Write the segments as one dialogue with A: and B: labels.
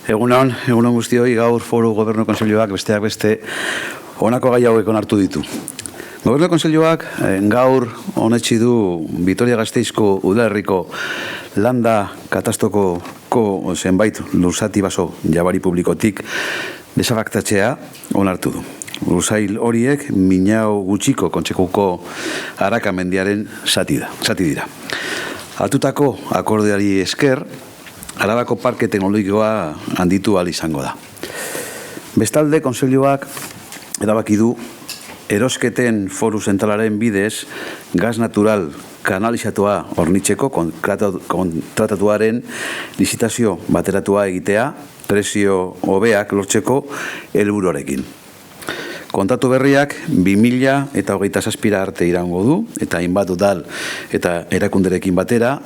A: Egunon guztioi, gaur Foru Gobernu Kontseiluak besteak beste honako gai hauek onartu ditu. Gobernu Kontseiluak gaur onetsi du Vitoria-Gasteizko udalerriko landa katastoko zenbait lurzati baso jabari publikotik desafektatzea onartu du. Lursail horiek Minau gutxiko kontsekuko Araka mendiaren zati dira. Hartutako akordeari esker, Arabako Parke Teknologikoa handitu ahal izango da. Bestalde, Kontseiluak erabaki du erosketen foru zentralaren bidez gas natural kanalizatua hornitzeko kontratatuaren lizitazio bateratua egitea prezio hobeak lortzeko helburuarekin. Kontratu berriak 2027 arte iraungo du eta hainbat udal eta erakunderekin batera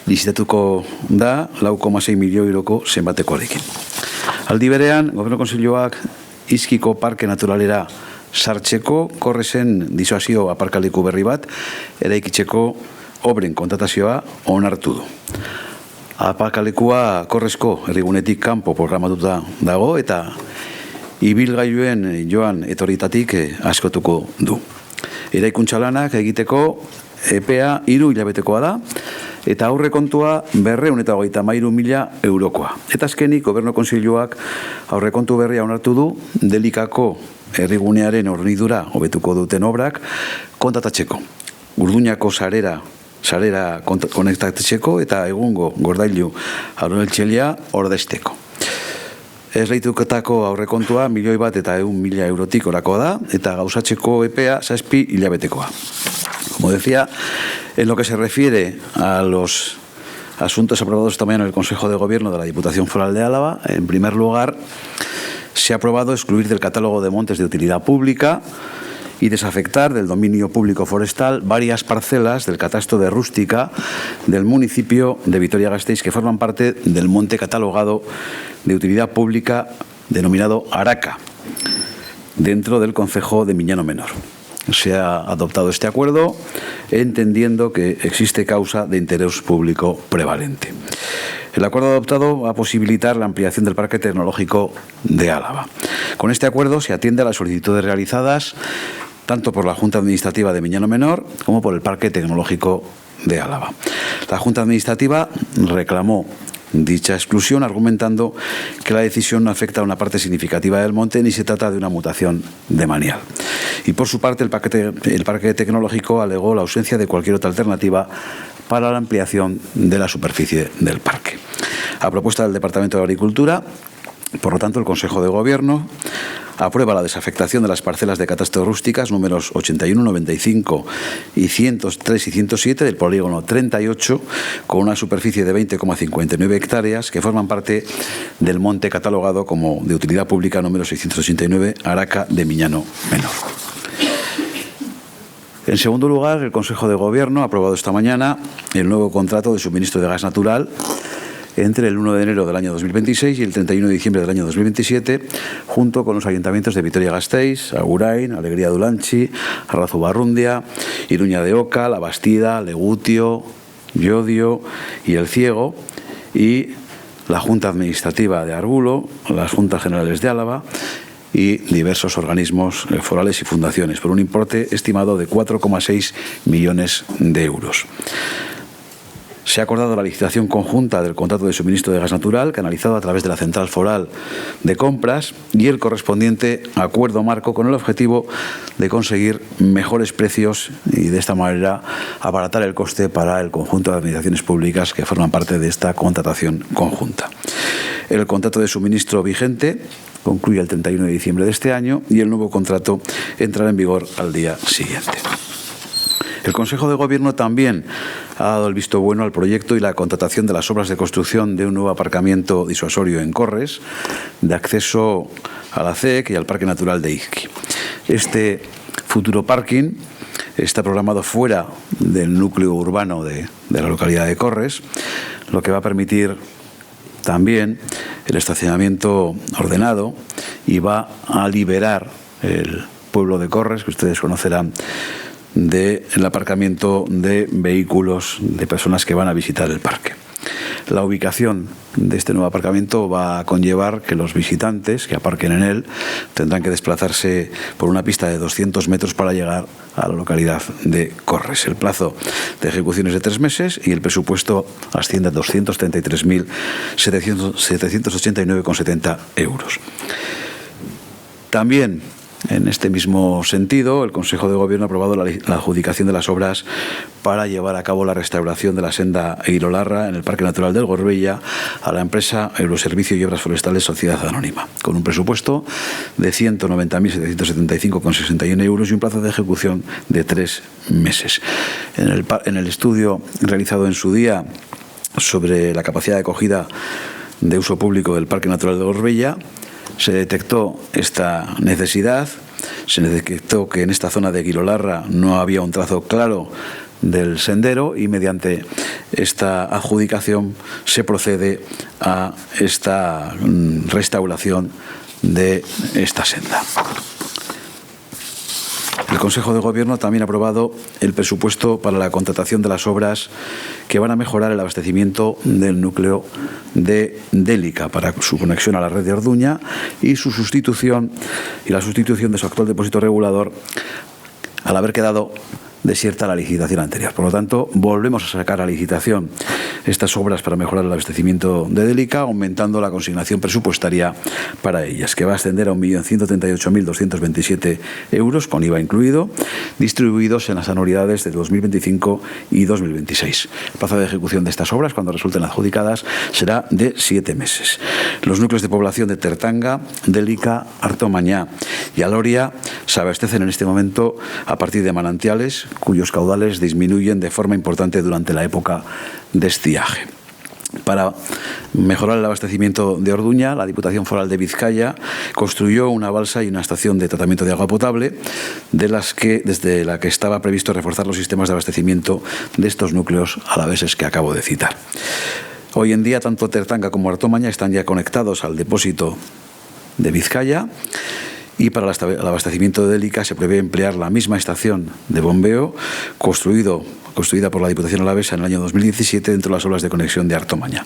A: lizitatuko da 4,6 milioi euroko zenbatekoarekin. Aldi berean, Gobernu Kontseiluak Izkiko Parke Naturalera sartzeko Korrezen disuasio aparkaleku berri bat eraikitzeko obren kontratazioa onartu du. Aparkalekua Korrezko herrigunetik kanpo programatuta dago eta ibilgailuen joan etorritatik askotuko du. Eraikuntza lanak egiteko epea 3 hilabetekoa da eta aurrekontua 233.000 eurokoa. Eta azkenik Gobernu Kontseiluak aurrekontu berria onartu du Delikako herrigunearen hornidura hobetuko duten obrak kontratatzeko. Urduñako sarera konektatzeko eta egungo gordailu aurreltxelia ordezteko. Esleituketako aurrekontua 1.100.000 eurotik orako da eta gauzatzeko epea 7 hilabetekoa. Como decía, en lo que se refiere a los asuntos aprobados esta mañana en el Consejo de Gobierno de la Diputación Foral de Álava, en primer lugar, se ha aprobado excluir del catálogo de montes de utilidad pública y desafectar del dominio público forestal varias parcelas del catastro de rústica del municipio de Vitoria-Gasteiz que forman parte del monte catalogado de utilidad pública denominado Araka, dentro del concejo de Miñano Menor. Se ha adoptado este acuerdo entendiendo que existe causa de interés público prevalente. El acuerdo adoptado va a posibilitar la ampliación del Parque Tecnológico de Álava. Con este acuerdo se atiende a las solicitudes realizadas tanto por la Junta Administrativa de Miñano Menor como por el Parque Tecnológico de Álava. La Junta Administrativa reclamó dicha exclusión argumentando que la decisión no afecta a una parte significativa del monte ni se trata de una mutación de manial. Y por su parte el Parque Tecnológico alegó la ausencia de cualquier otra alternativa para la ampliación de la superficie del parque. A propuesta del Departamento de Agricultura, por lo tanto, el Consejo de Gobierno aprueba la desafectación de las parcelas de catastro rústicas números 81, 95 y 103 y 107 del polígono 38 con una superficie de 20,59 hectáreas que forman parte del monte catalogado como de utilidad pública número 689 Araka de Miñano Menor. En segundo lugar, el Consejo de Gobierno ha aprobado esta mañana el nuevo contrato de suministro de gas natural entre el 1 de enero del año 2026 y el 31 de diciembre del año 2027, junto con los ayuntamientos de Vitoria-Gasteiz, Agurain, Alegría de Ulanchi, Arrazubarrundia, Iruña de Oca, La Bastida, Legutio, Llodio y El Ciego, y la Junta Administrativa de Arbulo, las Juntas Generales de Álava y diversos organismos forales y fundaciones, por un importe estimado de 4,6 millones de euros. Se ha acordado la licitación conjunta del contrato de suministro de gas natural, canalizado a través de la Central Foral de Compras, y el correspondiente acuerdo marco con el objetivo de conseguir mejores precios y de esta manera abaratar el coste para el conjunto de administraciones públicas que forman parte de esta contratación conjunta. El contrato de suministro vigente concluye el 31 de diciembre de este año y el nuevo contrato entrará en vigor al día siguiente. El Consejo de Gobierno también ha dado el visto bueno al proyecto y la contratación de las obras de construcción de un nuevo aparcamiento disuasorio en Corres, de acceso a la CEC y al Parque Natural de Izqui. Este futuro parking está programado fuera del núcleo urbano de la localidad de Corres, lo que va a permitir también el estacionamiento ordenado y va a liberar el pueblo de Corres, que ustedes conocerán, del aparcamiento de vehículos de personas que van a visitar el parque. La ubicación de este nuevo aparcamiento va a conllevar que los visitantes que aparquen en él tendrán que desplazarse por una pista de 200 metros para llegar a la localidad de Corres. El plazo de ejecución es de 3 meses y el presupuesto asciende a 233.789,70 euros. También, en este mismo sentido, el Consejo de Gobierno ha aprobado la adjudicación de las obras para llevar a cabo la restauración de la senda Eguirolarra en el Parque Natural del Gorbella a la empresa Euroservicio y Obras Forestales Sociedad Anónima, con un presupuesto de 190.775,61 euros y un plazo de ejecución de 3 meses. En el estudio realizado en su día sobre la capacidad de acogida de uso público del Parque Natural del Gorbella, se detectó esta necesidad, se detectó que en esta zona de Eguirolarra no había un trazo claro del sendero y mediante esta adjudicación se procede a esta restauración de esta senda. El Consejo de Gobierno también ha aprobado el presupuesto para la contratación de las obras que van a mejorar el abastecimiento del núcleo de Délica para su conexión a la red de Orduña y su sustitución y la sustitución de su actual depósito regulador al haber quedado desierta la licitación anterior. Por lo tanto, volvemos a sacar a licitación estas obras para mejorar el abastecimiento de Délica, aumentando la consignación presupuestaria para ellas, que va a ascender a 1.138.227 euros, con IVA incluido, distribuidos en las anualidades de 2025 y 2026. El plazo de ejecución de estas obras, cuando resulten adjudicadas, será de 7 meses. Los núcleos de población de Tertanga, Délica, Artomañá y Aloria se abastecen en este momento a partir de manantiales cuyos caudales disminuyen de forma importante durante la época de estiaje. Para mejorar el abastecimiento de Orduña, la Diputación Foral de Vizcaya construyó una balsa y una estación de tratamiento de agua potable, desde la que estaba previsto reforzar los sistemas de abastecimiento de estos núcleos alaveses que acabo de citar. Hoy en día, tanto Tertanga como Artomaña están ya conectados al depósito de Vizcaya, y para el abastecimiento de Délica se prevé emplear la misma estación de bombeo construida por la Diputación Alavesa en el año 2017 dentro de las obras de conexión de Artomaña.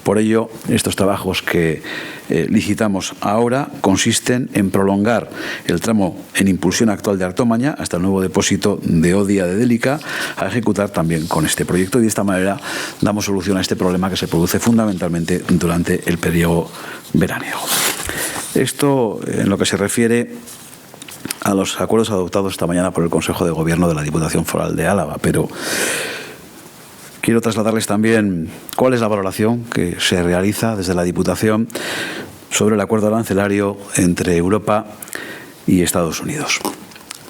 A: Por ello, estos trabajos que licitamos ahora consisten en prolongar el tramo en impulsión actual de Artomaña hasta el nuevo depósito de Odia de Délica, a ejecutar también con este proyecto, y de esta manera damos solución a este problema que se produce fundamentalmente durante el periodo veraniego. Esto en lo que se refiere a los acuerdos adoptados esta mañana por el Consejo de Gobierno de la Diputación Foral de Álava, pero quiero trasladarles también cuál es la valoración que se realiza desde la Diputación sobre el acuerdo arancelario entre Europa y Estados Unidos.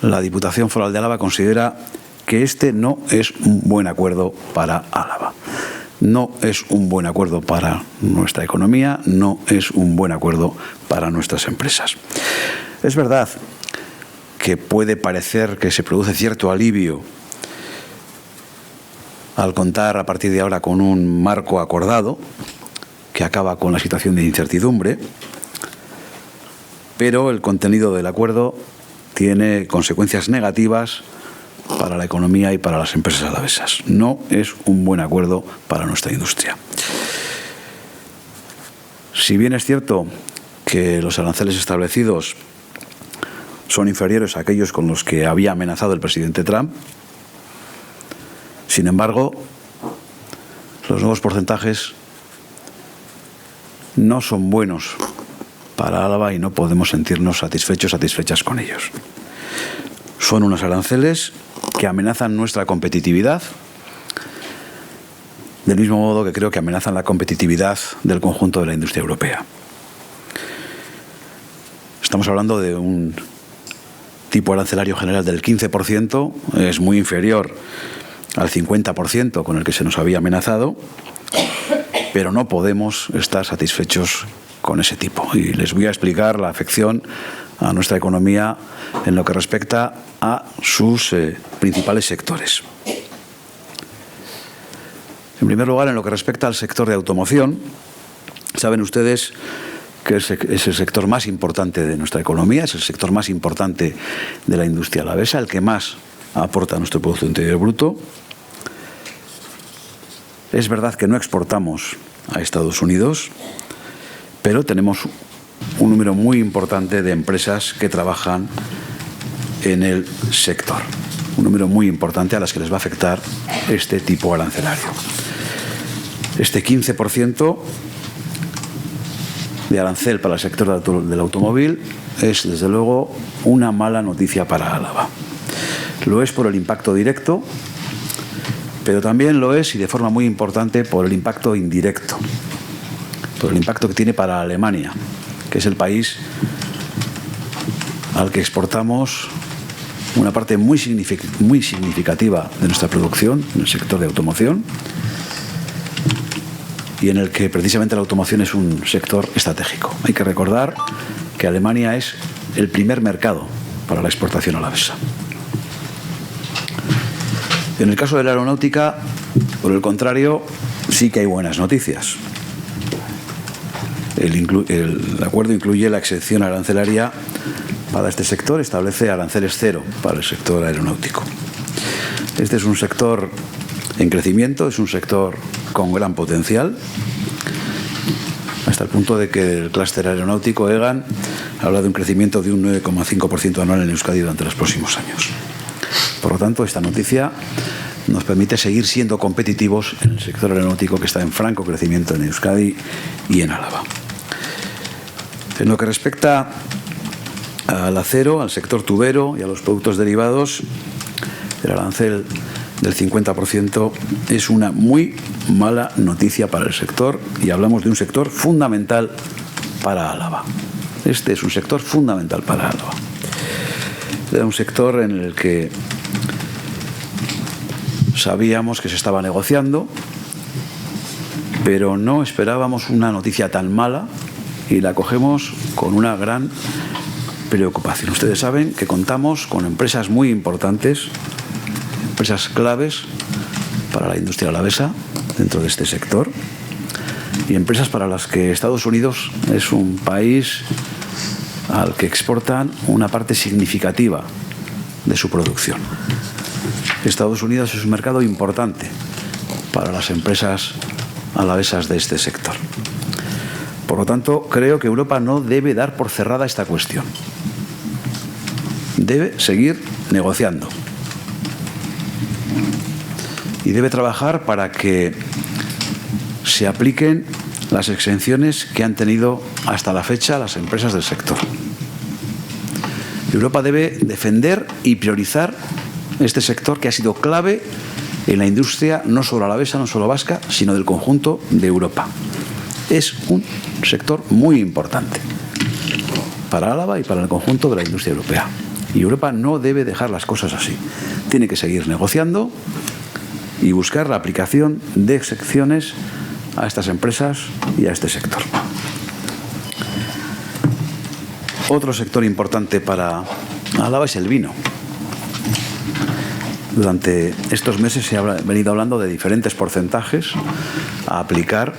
A: La Diputación Foral de Álava considera que este no es un buen acuerdo para Álava. No es un buen acuerdo para nuestra economía, no es un buen acuerdo para nuestras empresas. Es verdad que puede parecer que se produce cierto alivio al contar a partir de ahora con un marco acordado que acaba con la situación de incertidumbre, pero el contenido del acuerdo tiene consecuencias negativas para la economía y para las empresas alavesas. No es un buen acuerdo para nuestra industria. Si bien es cierto que los aranceles establecidos son inferiores a aquellos con los que había amenazado el presidente Trump, sin embargo, los nuevos porcentajes no son buenos para Álava y no podemos sentirnos satisfechas con ellos. Son unos aranceles que amenazan nuestra competitividad, del mismo modo que creo que amenazan la competitividad del conjunto de la industria europea. Estamos hablando de un tipo arancelario general del 15%, es muy inferior al 50% con el que se nos había amenazado, pero no podemos estar satisfechos con ese tipo. Y les voy a explicar la afección a nuestra economía en lo que respecta a sus principales sectores. En primer lugar, en lo que respecta al sector de automoción, saben ustedes que es el sector más importante de nuestra economía, es el sector más importante de la industria alavesa, el que más aporta a nuestro Producto Interior Bruto. Es verdad que no exportamos a Estados Unidos, pero tenemos un número muy importante de empresas que trabajan en el sector. Un número muy importante a las que les va a afectar este tipo arancelario. Este 15% de arancel para el sector del automóvil es, desde luego, una mala noticia para Álava. Lo es por el impacto directo, pero también lo es, y de forma muy importante, por el impacto indirecto, por el impacto que tiene para Alemania, que es el país al que exportamos una parte muy significativa de nuestra producción en el sector de automoción, y en el que precisamente la automoción es un sector estratégico. Hay que recordar que Alemania es el primer mercado para la exportación alavesa. En el caso de la aeronáutica, por el contrario, sí que hay buenas noticias. El acuerdo incluye la exención arancelaria para este sector, establece aranceles cero para el sector aeronáutico. Este es un sector en crecimiento, es un sector con gran potencial, hasta el punto de que el clúster aeronáutico EGAN habla de un crecimiento de un 9,5% anual en Euskadi durante los próximos años. Por lo tanto, esta noticia nos permite seguir siendo competitivos en el sector aeronáutico, que está en franco crecimiento en Euskadi y en Álava. En lo que respecta al acero, al sector tubero y a los productos derivados, el arancel del 50% es una muy mala noticia para el sector, y hablamos de un sector fundamental para Álava. Este es un sector fundamental para Álava. Era un sector en el que sabíamos que se estaba negociando, pero no esperábamos una noticia tan mala y la cogemos con una gran preocupación. Ustedes saben que contamos con empresas muy importantes, empresas claves para la industria alavesa dentro de este sector, y empresas para las que Estados Unidos es un país al que exportan una parte significativa de su producción. Estados Unidos es un mercado importante para las empresas alavesas de este sector. Por lo tanto, creo que Europa no debe dar por cerrada esta cuestión. Debe seguir negociando. Y debe trabajar para que se apliquen las exenciones que han tenido hasta la fecha las empresas del sector. Europa debe defender y priorizar este sector, que ha sido clave en la industria no solo alavesa, no solo vasca, sino del conjunto de Europa. Es un sector muy importante para Álava y para el conjunto de la industria europea. Y Europa no debe dejar las cosas así. Tiene que seguir negociando y buscar la aplicación de exenciones a estas empresas y a este sector. Otro sector importante para Álava es el vino. Durante estos meses se ha venido hablando de diferentes porcentajes a aplicar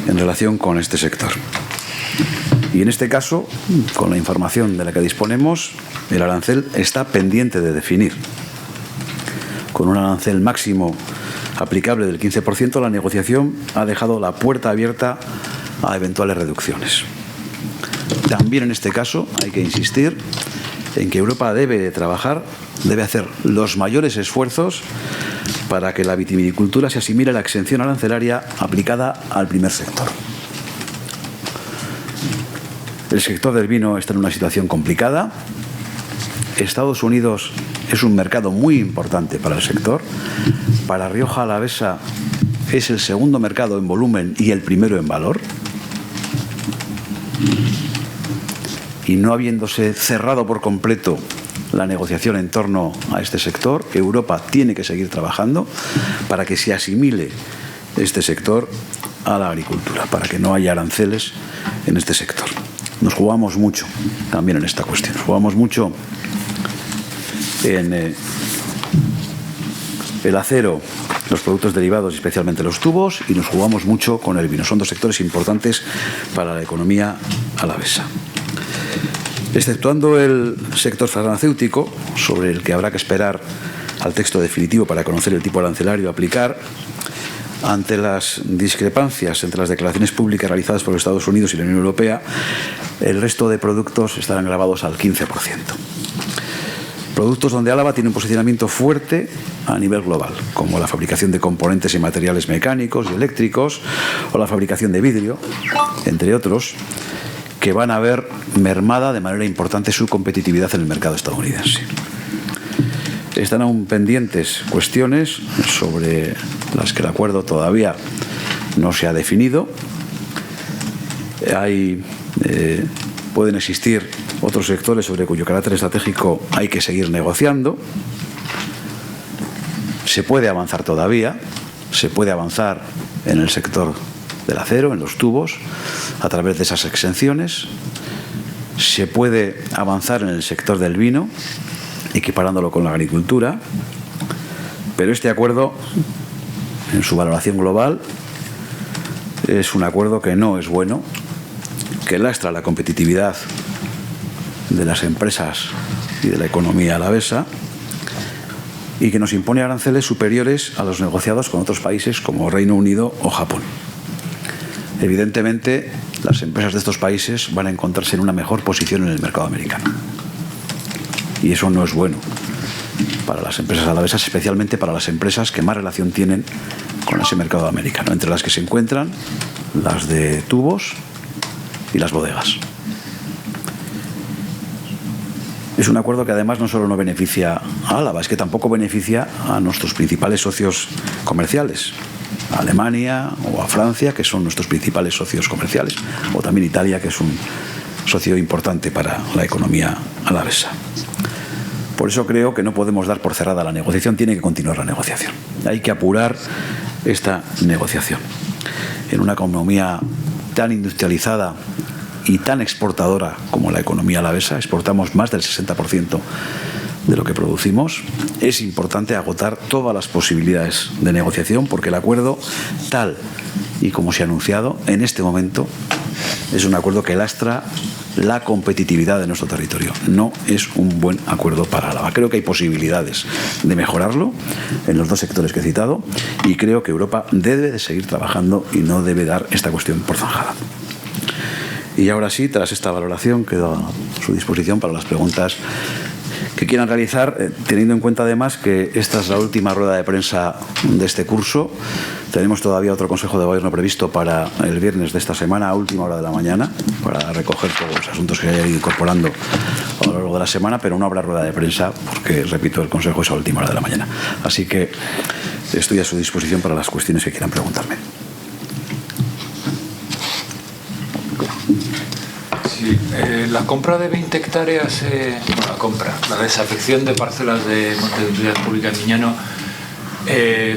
A: en relación con este sector. Y en este caso, con la información de la que disponemos, el arancel está pendiente de definir. Con un arancel máximo aplicable del 15%, la negociación ha dejado la puerta abierta a eventuales reducciones. También en este caso hay que insistir en que Europa debe trabajar, debe hacer los mayores esfuerzos para que la vitivinicultura se asimile a la exención arancelaria aplicada al primer sector. El sector del vino está en una situación complicada. Estados Unidos es un mercado muy importante para el sector. Para Rioja Alavesa es el segundo mercado en volumen y el primero en valor. Y no habiéndose cerrado por completo la negociación en torno a este sector, Europa tiene que seguir trabajando para que se asimile este sector a la agricultura, para que no haya aranceles en este sector. Nos jugamos mucho también en esta cuestión. Nos jugamos mucho en el acero, los productos derivados, especialmente los tubos, y nos jugamos mucho con el vino. Son dos sectores importantes para la economía alavesa. Exceptuando el sector farmacéutico, sobre el que habrá que esperar al texto definitivo para conocer el tipo arancelario a aplicar, ante las discrepancias entre las declaraciones públicas realizadas por los Estados Unidos y la Unión Europea, el resto de productos estarán grabados al 15%. Productos donde Álava tiene un posicionamiento fuerte a nivel global, como la fabricación de componentes y materiales mecánicos y eléctricos, o la fabricación de vidrio, entre otros, que van a ver mermada de manera importante su competitividad en el mercado estadounidense. Están aún pendientes cuestiones sobre las que el acuerdo todavía no se ha definido. Pueden existir otros sectores sobre cuyo carácter estratégico hay que seguir negociando. Se puede avanzar todavía, se puede avanzar en el sector del acero, en los tubos, a través de esas exenciones. Se puede avanzar en el sector del vino, equiparándolo con la agricultura, pero este acuerdo, en su valoración global, es un acuerdo que no es bueno, que lastra la competitividad de las empresas y de la economía alavesa y que nos impone aranceles superiores a los negociados con otros países como Reino Unido o Japón. Evidentemente, las empresas de estos países van a encontrarse en una mejor posición en el mercado americano. Y eso no es bueno para las empresas alavesas, especialmente para las empresas que más relación tienen con ese mercado americano, entre las que se encuentran las de tubos y las bodegas. Es un acuerdo que además no solo no beneficia a Álava, es que tampoco beneficia a nuestros principales socios comerciales, a Alemania o a Francia, que son nuestros principales socios comerciales, o también Italia, que es un socio importante para la economía alavesa. Por eso creo que no podemos dar por cerrada la negociación, tiene que continuar la negociación. Hay que apurar esta negociación. En una economía tan industrializada y tan exportadora como la economía alavesa, exportamos más del 60% de lo que producimos, es importante agotar todas las posibilidades de negociación porque el acuerdo, tal y como se ha anunciado, en este momento es un acuerdo que lastra la competitividad de nuestro territorio. No es un buen acuerdo para Álava. Creo que hay posibilidades de mejorarlo en los dos sectores que he citado y creo que Europa debe de seguir trabajando y no debe dar esta cuestión por zanjada. Y ahora sí, tras esta valoración, quedo a su disposición para las preguntas que quieran realizar, teniendo en cuenta además que esta es la última rueda de prensa de este curso. Tenemos todavía otro Consejo de Gobierno previsto para el viernes de esta semana, a última hora de la mañana, para recoger todos los asuntos que haya ido incorporando a lo largo de la semana, pero no habrá rueda de prensa porque, repito, el Consejo es a última hora de la mañana. Así que estoy a su disposición para las cuestiones que quieran preguntarme.
B: Sí, la compra de 20 hectáreas, la desafección de parcelas de Monte de Utilidad Pública en Miñano,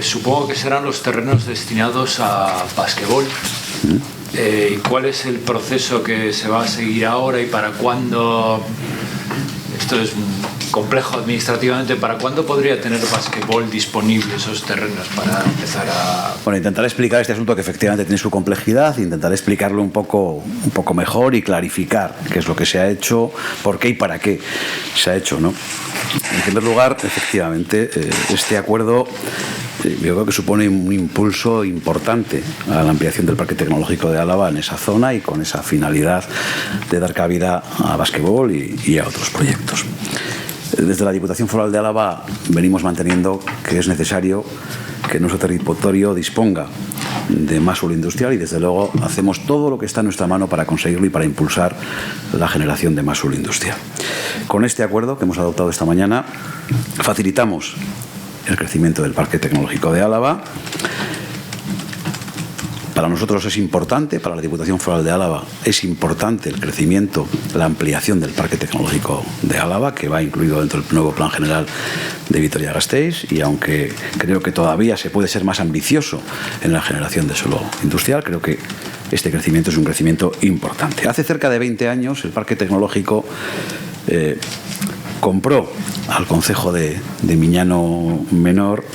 B: supongo que serán los terrenos destinados a basquetbol. ¿Y cuál es el proceso que se va a seguir ahora y para cuándo? Esto es complejo administrativamente. ¿Para cuándo podría tener basquetbol disponible esos terrenos para empezar a...?
A: Bueno, intentaré explicar este asunto que efectivamente tiene su complejidad, intentaré explicarlo un poco mejor y clarificar qué es lo que se ha hecho, por qué y para qué se ha hecho, ¿no? En primer lugar, efectivamente, este acuerdo yo creo que supone un impulso importante a la ampliación del Parque Tecnológico de Álava en esa zona y con esa finalidad de dar cabida a basquetbol y a otros proyectos. Desde la Diputación Foral de Álava venimos manteniendo que es necesario que nuestro territorio disponga de más suelo industrial y desde luego hacemos todo lo que está en nuestra mano para conseguirlo y para impulsar la generación de más suelo industrial. Con este acuerdo que hemos adoptado esta mañana facilitamos el crecimiento del Parque Tecnológico de Álava. Para nosotros es importante, para la Diputación Foral de Álava es importante el crecimiento, la ampliación del Parque Tecnológico de Álava, que va incluido dentro del nuevo Plan General de Vitoria-Gasteiz, y aunque creo que todavía se puede ser más ambicioso en la generación de suelo industrial, creo que este crecimiento es un crecimiento importante. Hace cerca de 20 años el Parque Tecnológico compró al concejo de Miñano Menor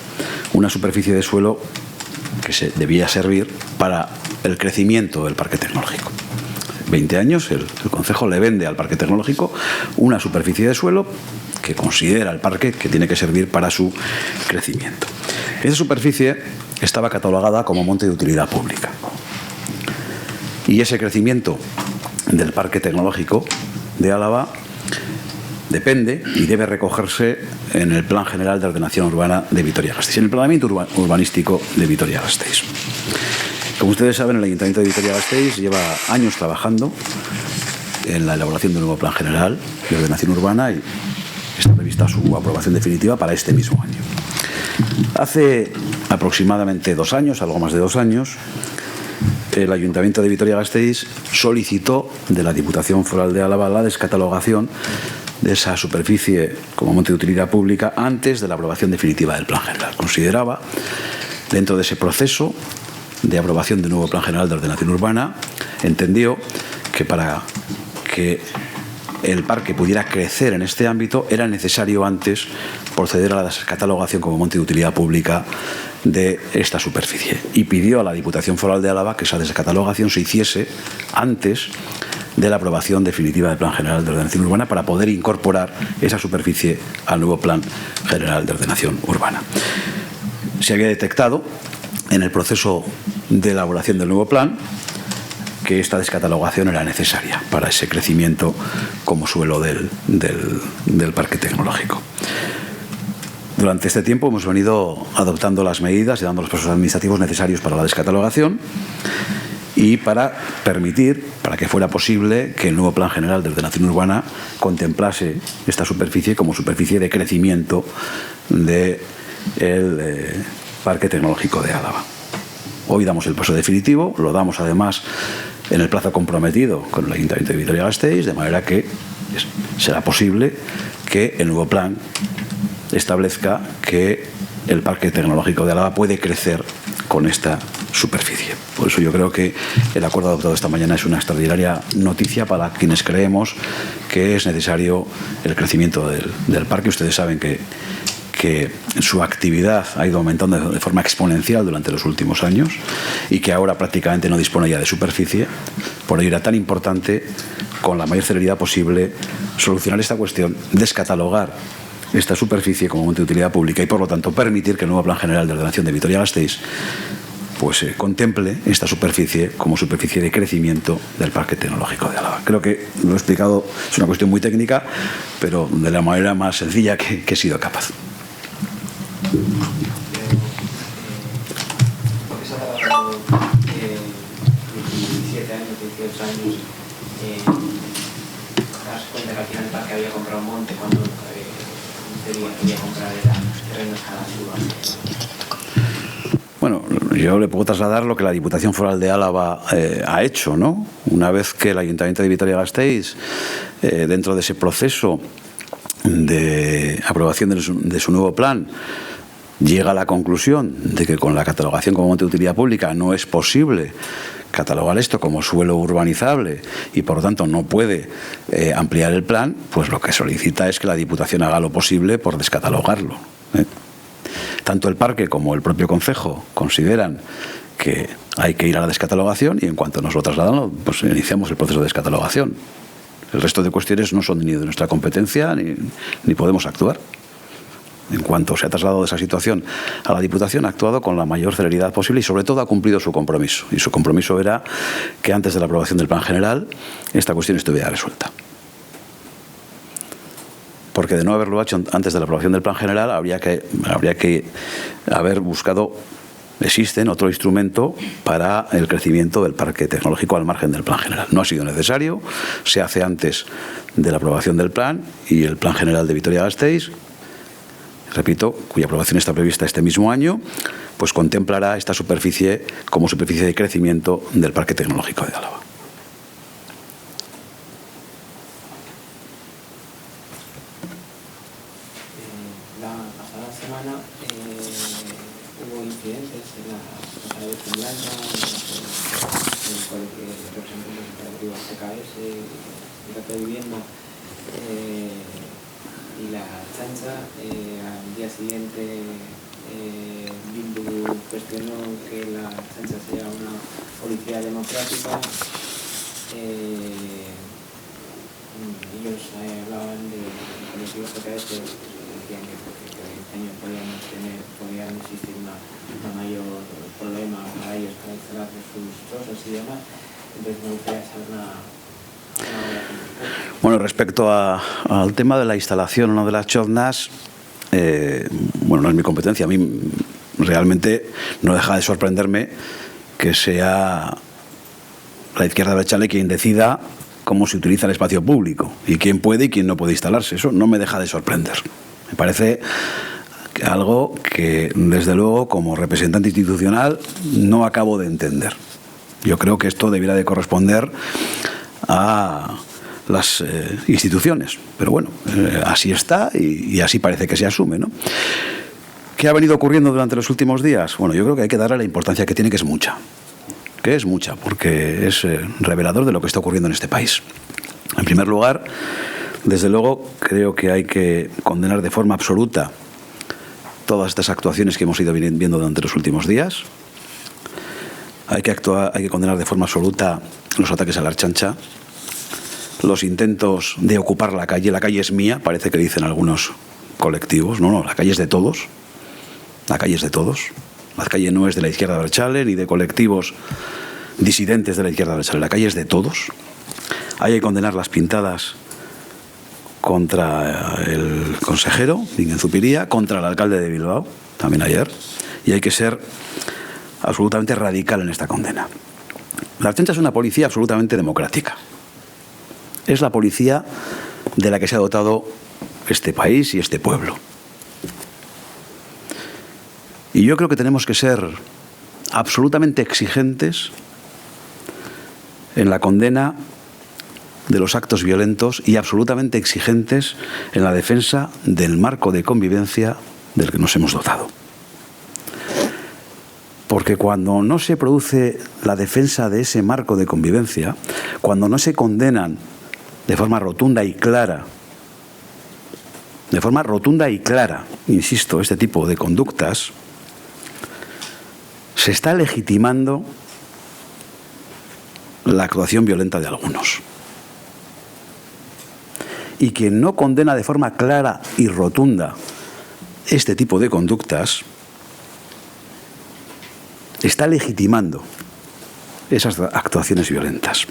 A: una superficie de suelo que se debía servir para el crecimiento del Parque Tecnológico. 20 años el concejo le vende al Parque Tecnológico una superficie de suelo que considera el parque que tiene que servir para su crecimiento. Esa superficie estaba catalogada como monte de utilidad pública. Y ese crecimiento del parque tecnológico de Álava depende y debe recogerse en el Plan General de Ordenación Urbana de Vitoria-Gasteiz, en el planeamiento urbanístico de Vitoria-Gasteiz. Como ustedes saben, el Ayuntamiento de Vitoria-Gasteiz lleva años trabajando en la elaboración de un nuevo Plan General de Ordenación Urbana y está prevista su aprobación definitiva para este mismo año. Hace aproximadamente 2 años, algo más de 2 años, el Ayuntamiento de Vitoria-Gasteiz solicitó de la Diputación Foral de Álava la descatalogación de esa superficie como monte de utilidad pública antes de la aprobación definitiva del Plan General. Consideraba, dentro de ese proceso de aprobación del nuevo Plan General de Ordenación Urbana, entendió que para que el parque pudiera crecer en este ámbito era necesario antes proceder a la descatalogación como monte de utilidad pública de esta superficie y pidió a la Diputación Foral de Álava que esa descatalogación se hiciese antes de la aprobación definitiva del Plan General de Ordenación Urbana para poder incorporar esa superficie al nuevo Plan General de Ordenación Urbana. Se había detectado en el proceso de elaboración del nuevo plan que esta descatalogación era necesaria para ese crecimiento como suelo del parque tecnológico. Durante este tiempo hemos venido adoptando las medidas y dando los pasos administrativos necesarios para la descatalogación y para permitir, para que fuera posible, que el nuevo Plan General de Ordenación Urbana contemplase esta superficie como superficie de crecimiento del Parque Tecnológico de Álava. Hoy damos el paso definitivo, lo damos además en el plazo comprometido con el Ayuntamiento de Vitoria-Gasteiz, de manera que será posible que el nuevo plan establezca que el Parque Tecnológico de Álava puede crecer con esta superficie. Por eso yo creo que el acuerdo adoptado esta mañana es una extraordinaria noticia para quienes creemos que es necesario el crecimiento del parque. Ustedes saben que su actividad ha ido aumentando de forma exponencial durante los últimos años y que ahora prácticamente no dispone ya de superficie. Por ello era tan importante, con la mayor celeridad posible, solucionar esta cuestión, descatalogar esta superficie como monte de utilidad pública y, por lo tanto, permitir que el nuevo Plan General de Ordenación de Vitoria-Gasteiz contemple esta superficie como superficie de crecimiento del Parque Tecnológico de Álava. Creo que lo he explicado, es una cuestión muy técnica, pero de la manera más sencilla que he sido capaz.
C: Porque se ha tardado 17 años, 18 años, das cuenta que al final el parque había comprado un monte cuando quería comprar terrenos a la suba.
A: Bueno, yo le puedo trasladar lo que la Diputación Foral de Álava ha hecho, ¿no? Una vez que el Ayuntamiento de Vitoria-Gasteiz, dentro de ese proceso de aprobación de su nuevo plan, llega a la conclusión de que con la catalogación como monte de utilidad pública no es posible catalogar esto como suelo urbanizable y por lo tanto no puede ampliar el plan, pues lo que solicita es que la Diputación haga lo posible por descatalogarlo. Tanto el parque como el propio concejo consideran que hay que ir a la descatalogación y en cuanto nos lo trasladan, pues iniciamos el proceso de descatalogación. El resto de cuestiones no son ni de nuestra competencia ni podemos actuar. En cuanto se ha trasladado esa situación a la Diputación, ha actuado con la mayor celeridad posible y sobre todo ha cumplido su compromiso. Y su compromiso era que antes de la aprobación del Plan General esta cuestión estuviera resuelta. Porque de no haberlo hecho antes de la aprobación del Plan General habría que haber buscado, existen otro instrumento para el crecimiento del parque tecnológico al margen del Plan General. No ha sido necesario, se hace antes de la aprobación del plan y el Plan General de Vitoria-Gasteiz, repito, cuya aprobación está prevista este mismo año, pues contemplará esta superficie como superficie de crecimiento del Parque Tecnológico de Álava.
C: La pasada semana hubo incidentes en la Casa de Finlandia, en el cual representantes operativos CKS, de vivienda y la chancha. Al día siguiente Bildu cuestionó que la chancha sea una policía democrática. Ellos hablaban de colectivos PKS, decían que este año podrían existir una mayor problema para ellos para instalar sus chozas y demás. Entonces me gustaría saber una
A: Bueno, respecto al tema de la instalación o no de las choznas, bueno, no es mi competencia. A mí realmente no deja de sorprenderme que sea la izquierda abertzale quien decida cómo se utiliza el espacio público y quién puede y quién no puede instalarse. Eso no me deja de sorprender. Me parece algo que, desde luego, como representante institucional, no acabo de entender. Yo creo que esto debiera de corresponder a las instituciones. Pero bueno, así está y así parece que se asume, ¿no? ¿Qué ha venido ocurriendo durante los últimos días? Bueno, yo creo que hay que darle la importancia que tiene, que es mucha. Que es mucha, porque es revelador de lo que está ocurriendo en este país. En primer lugar, desde luego, creo que hay que condenar de forma absoluta todas estas actuaciones que hemos ido viendo durante los últimos días. Hay que condenar de forma absoluta los ataques a la Ertzaintza, los intentos de ocupar la calle. La calle es mía, parece que dicen algunos colectivos. No, la calle es de todos. La calle es de todos. La calle no es de la izquierda abertzale ni de colectivos disidentes de la izquierda abertzale. La calle es de todos. Hay que condenar las pintadas contra el consejero Bingen Zupiria, contra el alcalde de Bilbao, también ayer, y hay que ser absolutamente radical en esta condena. La Ertzaintza es una policía absolutamente democrática. Es la policía de la que se ha dotado este país y este pueblo. Y yo creo que tenemos que ser absolutamente exigentes en la condena de los actos violentos y absolutamente exigentes en la defensa del marco de convivencia del que nos hemos dotado. Porque cuando no se produce la defensa de ese marco de convivencia, cuando no se condenan de forma rotunda y clara, insisto, este tipo de conductas, se está legitimando la actuación violenta de algunos. Y quien no condena de forma clara y rotunda este tipo de conductas está legitimando esas actuaciones violentas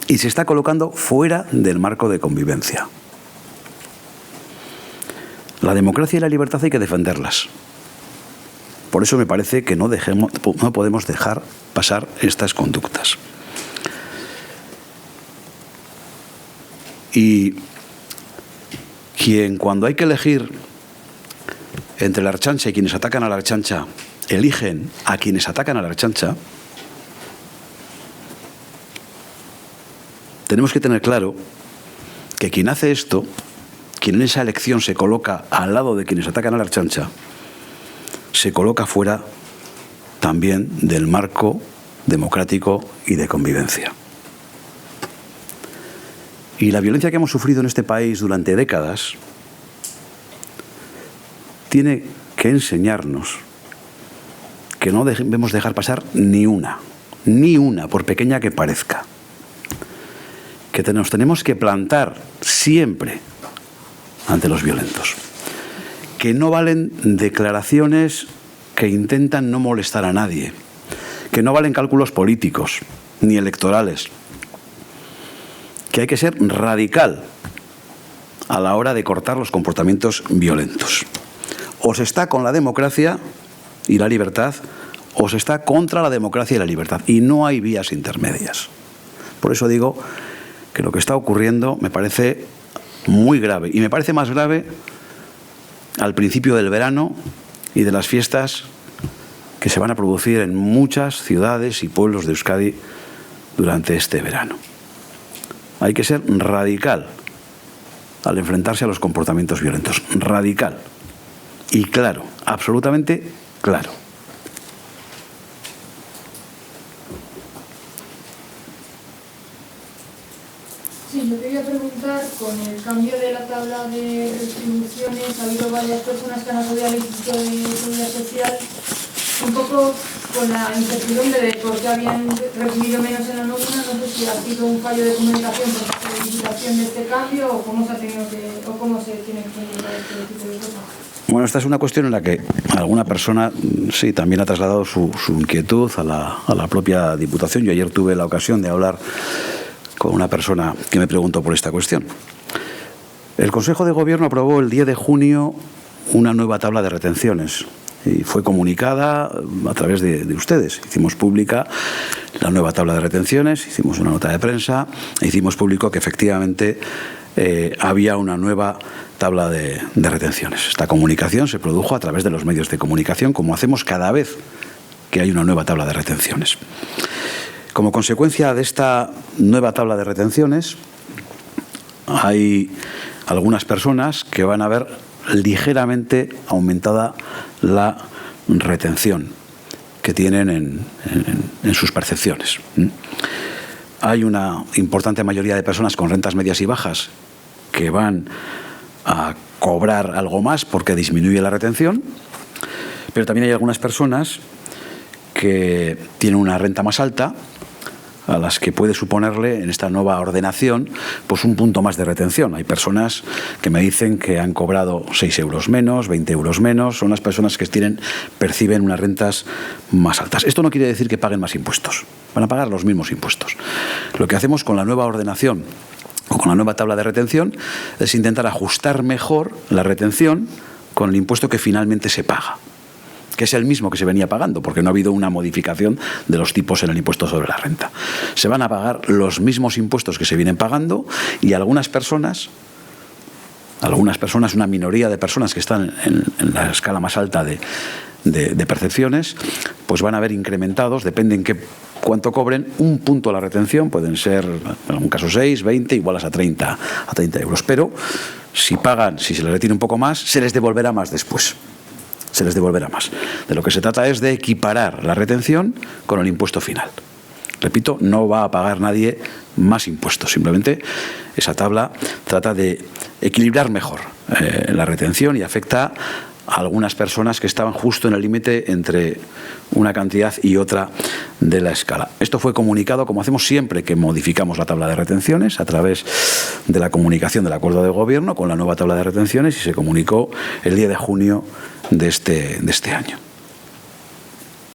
A: y se está colocando fuera del marco de convivencia. La democracia y la libertad hay que defenderlas. Por eso me parece que no podemos dejar pasar estas conductas. Y quien, cuando hay que elegir entre la Ertzaintza y quienes atacan a la Ertzaintza, eligen a quienes atacan a la Ertzaintza, tenemos que tener claro que quien hace esto, quien en esa elección se coloca al lado de quienes atacan a la Ertzaintza, se coloca fuera también del marco democrático y de convivencia. Y la violencia que hemos sufrido en este país durante décadas tiene que enseñarnos que no debemos dejar pasar ni una, por pequeña que parezca. Que nos tenemos que plantar siempre ante los violentos. Que no valen declaraciones que intentan no molestar a nadie. Que no valen cálculos políticos ni electorales. Que hay que ser radical a la hora de cortar los comportamientos violentos. O se está con la democracia y la libertad, o se está contra la democracia y la libertad. Y no hay vías intermedias. Por eso digo que lo que está ocurriendo me parece muy grave. Y me parece más grave al principio del verano y de las fiestas que se van a producir en muchas ciudades y pueblos de Euskadi durante este verano. Hay que ser radical al enfrentarse a los comportamientos violentos. Radical. Y claro, absolutamente claro.
D: Sí, yo quería preguntar, con el cambio de la tabla de retribuciones, ha habido varias personas que han acudido al Instituto de Seguridad Social, un poco con la incertidumbre de por qué habían recibido menos en la nómina. No sé si ha sido un fallo de comunicación por la licitación de este cambio o cómo se ha tenido que, o cómo se tiene que comunicar este tipo de cosas.
A: Bueno, esta es una cuestión en la que alguna persona sí también ha trasladado su inquietud a la propia Diputación. Yo ayer tuve la ocasión de hablar con una persona que me preguntó por esta cuestión. El Consejo de Gobierno aprobó el 10 de junio una nueva tabla de retenciones y fue comunicada a través de ustedes. Hicimos pública la nueva tabla de retenciones, hicimos una nota de prensa e hicimos público que efectivamente había una nueva tabla de retenciones. Esta comunicación se produjo a través de los medios de comunicación, como hacemos cada vez que hay una nueva tabla de retenciones. Como consecuencia de esta nueva tabla de retenciones, hay algunas personas que van a ver ligeramente aumentada la retención que tienen en sus percepciones. Hay una importante mayoría de personas con rentas medias y bajas que van a cobrar algo más porque disminuye la retención, pero también hay algunas personas que tienen una renta más alta, a las que puede suponerle en esta nueva ordenación pues un punto más de retención. Hay personas que me dicen que han cobrado 6 euros menos, 20 euros menos. Son las personas que perciben unas rentas más altas. Esto no quiere decir que paguen más impuestos. Van a pagar los mismos impuestos. Lo que hacemos con la nueva ordenación o con la nueva tabla de retención es intentar ajustar mejor la retención con el impuesto que finalmente se paga, que es el mismo que se venía pagando, porque no ha habido una modificación de los tipos en el impuesto sobre la renta. Se van a pagar los mismos impuestos que se vienen pagando y algunas personas, una minoría de personas que están en la escala más alta de percepciones, pues van a ver incrementados, depende en cuánto cobren, un punto a la retención, pueden ser en algún caso 6, 20, igualas a 30 euros. Pero si se les retiene un poco más, se les devolverá más después. Se les devolverá más. De lo que se trata es de equiparar la retención con el impuesto final. Repito, no va a pagar nadie más impuestos. Simplemente esa tabla trata de equilibrar mejor la retención y afecta a algunas personas que estaban justo en el límite entre una cantidad y otra de la escala. Esto fue comunicado, como hacemos siempre que modificamos la tabla de retenciones, a través de la comunicación del acuerdo de gobierno con la nueva tabla de retenciones, y se comunicó el 10 de junio de este año.